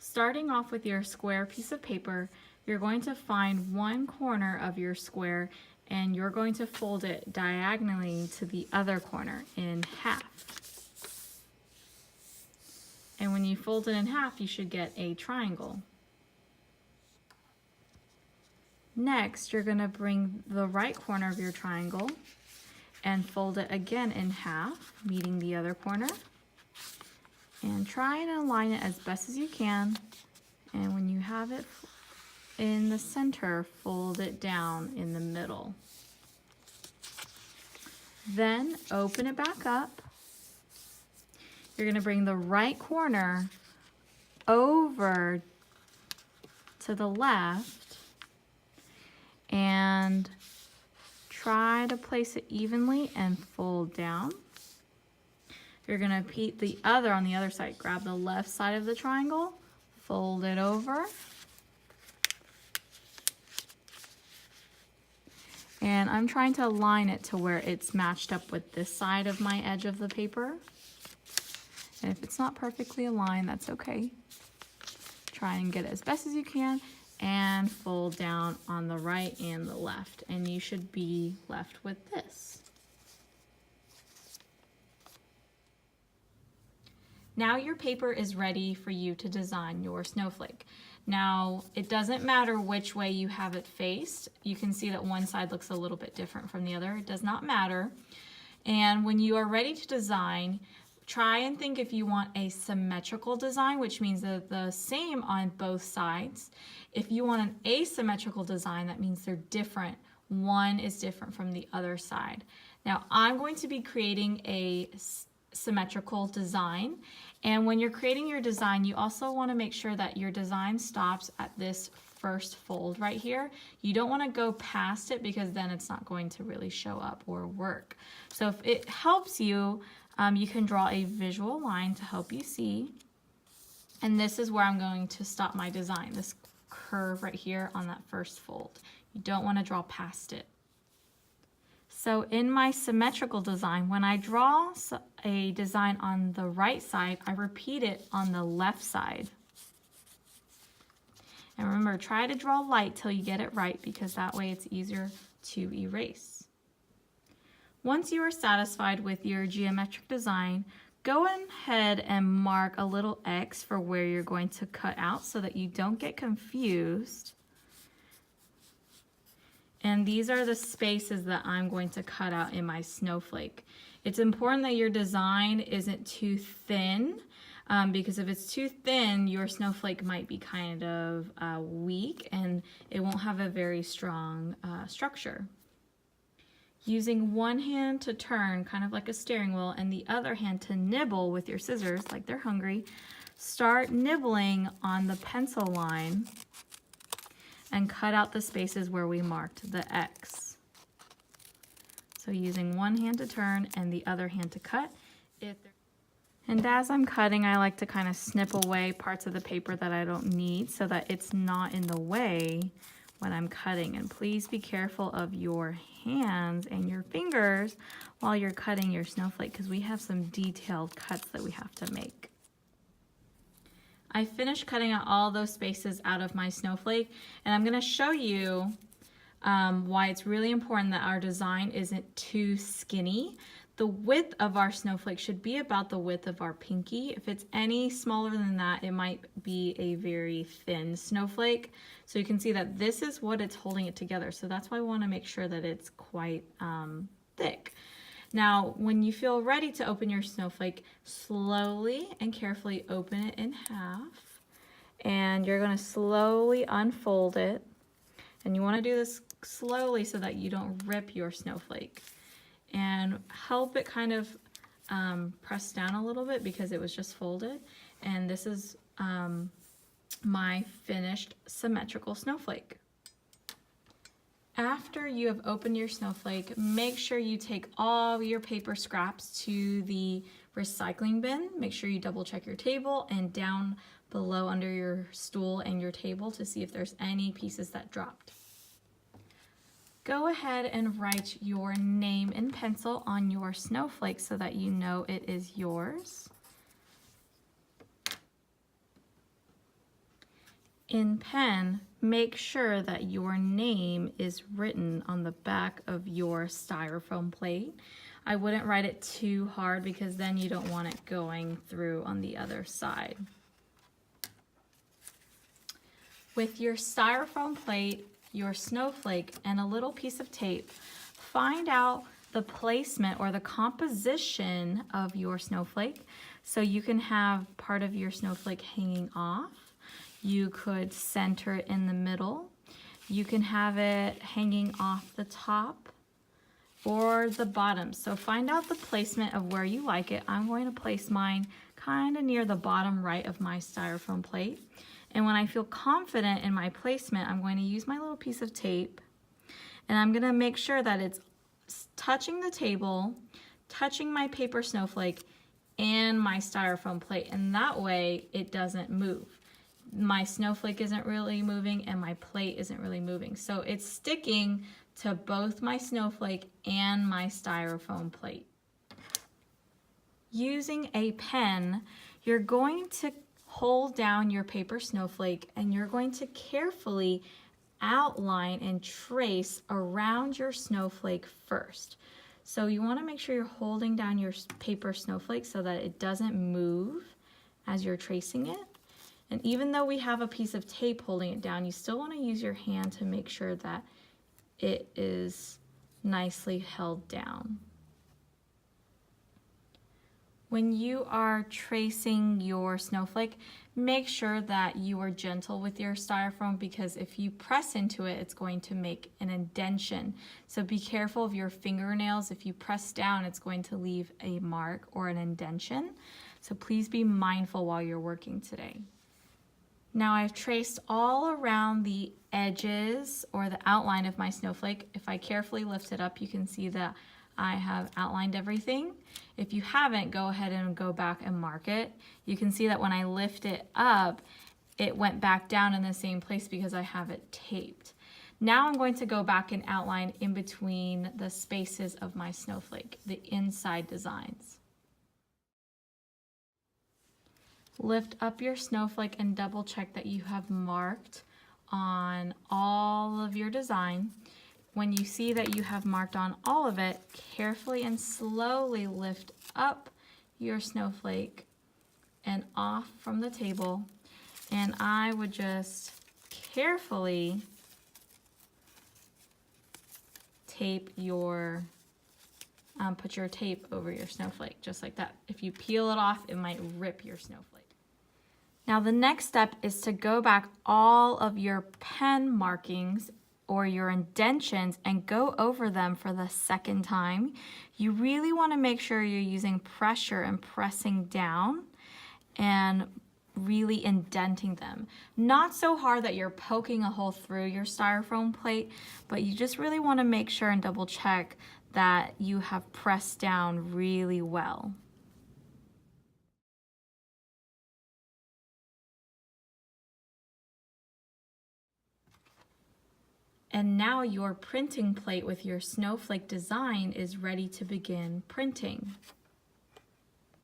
Starting off with your square piece of paper, you're going to find one corner of your square and you're going to fold it diagonally to the other corner in half. And when you fold it in half, you should get a triangle. Next, you're going to bring the right corner of your triangle and fold it again in half, meeting the other corner. And try and align it as best as you can. And when you have it in the center, fold it down in the middle. Then open it back up. You're going to bring the right corner over to the left and try to place it evenly and fold down. You're going to repeat the other on the other side. Grab the left side of the triangle, fold it over, and I'm trying to align it to where it's matched up with this side of my edge of the paper. And if it's not perfectly aligned, that's okay. Try and get it as best as you can and fold down on the right and the left, and you should be left with this. Now your paper is ready for you to design your snowflake. Now, it doesn't matter which way you have it faced. You can see that one side looks a little bit different from the other. It does not matter. And when you are ready to design, try and think if you want a symmetrical design, which means that the same on both sides. If you want an asymmetrical design, that means they're different. One is different from the other side. Now, I'm going to be creating a symmetrical design, and when you're creating your design, you also want to make sure that your design stops at this first fold right here. You don't want to go past it because then it's not going to really show up or work. So if it helps you, you can draw a visual line to help you see, and this is where I'm going to stop my design, this curve right here on that first fold. You don't want to draw past it. So in my symmetrical design, when I draw a design on the right side, I repeat it on the left side. And remember, try to draw light till you get it right, because that way it's easier to erase. Once you are satisfied with your geometric design, go ahead and mark a little X for where you're going to cut out so that you don't get confused. And these are the spaces that I'm going to cut out in my snowflake. It's important that your design isn't too thin, because if it's too thin, your snowflake might be kind of weak and it won't have a very strong structure. Using one hand to turn, kind of like a steering wheel, and the other hand to nibble with your scissors, like they're hungry, start nibbling on the pencil line and cut out the spaces where we marked the X. So using one hand to turn and the other hand to cut. And as I'm cutting, I like to kind of snip away parts of the paper that I don't need so that it's not in the way when I'm cutting. And please be careful of your hands and your fingers while you're cutting your snowflake, because we have some detailed cuts that we have to make. I finished cutting out all those spaces out of my snowflake, and I'm going to show you why it's really important that our design isn't too skinny. The width of our snowflake should be about the width of our pinky. If it's any smaller than that, it might be a very thin snowflake. So you can see that this is what it's holding it together. So that's why I want to make sure that it's quite thick. Now, when you feel ready to open your snowflake, slowly and carefully open it in half. And you're going to slowly unfold it. And you want to do this slowly so that you don't rip your snowflake. And help it kind of press down a little bit because it was just folded. And this is my finished symmetrical snowflake. After you have opened your snowflake, make sure you take all your paper scraps to the recycling bin. Make sure you double check your table and down below under your stool and your table to see if there's any pieces that dropped. Go ahead and write your name in pencil on your snowflake so that you know it is yours. In pen, make sure that your name is written on the back of your styrofoam plate. I wouldn't write it too hard because then you don't want it going through on the other side. With your styrofoam plate, your snowflake, and a little piece of tape, find out the placement or the composition of your snowflake. So you can have part of your snowflake hanging off. You could center it in the middle. You can have it hanging off the top or the bottom. So find out the placement of where you like it. I'm going to place mine kind of near the bottom right of my styrofoam plate. And when I feel confident in my placement, I'm going to use my little piece of tape and I'm going to make sure that it's touching the table, touching my paper snowflake and my styrofoam plate. And that way it doesn't move. My snowflake isn't really moving and my plate isn't really moving. So it's sticking to both my snowflake and my styrofoam plate. Using a pen, you're going to hold down your paper snowflake and you're going to carefully outline and trace around your snowflake first. So you want to make sure you're holding down your paper snowflake so that it doesn't move as you're tracing it. And even though we have a piece of tape holding it down, you still want to use your hand to make sure that it is nicely held down. When you are tracing your snowflake, make sure that you are gentle with your styrofoam because if you press into it, it's going to make an indentation. So be careful of your fingernails. If you press down, it's going to leave a mark or an indentation. So please be mindful while you're working today. Now I've traced all around the edges or the outline of my snowflake. If I carefully lift it up, you can see that I have outlined everything. If you haven't, go ahead and go back and mark it. You can see that when I lift it up, it went back down in the same place because I have it taped. Now I'm going to go back and outline in between the spaces of my snowflake, the inside designs. Lift up your snowflake and double check that you have marked on all of your design. When you see that you have marked on all of it, carefully and slowly lift up your snowflake and off from the table. And I would just carefully tape your, put your tape over your snowflake, just like that. If you peel it off, it might rip your snowflake. Now the next step is to go back all of your pen markings or your indentions and go over them for the second time. You really want to make sure you're using pressure and pressing down and really indenting them. Not so hard that you're poking a hole through your styrofoam plate, but you just really want to make sure and double check that you have pressed down really well. And now your printing plate with your snowflake design is ready to begin printing.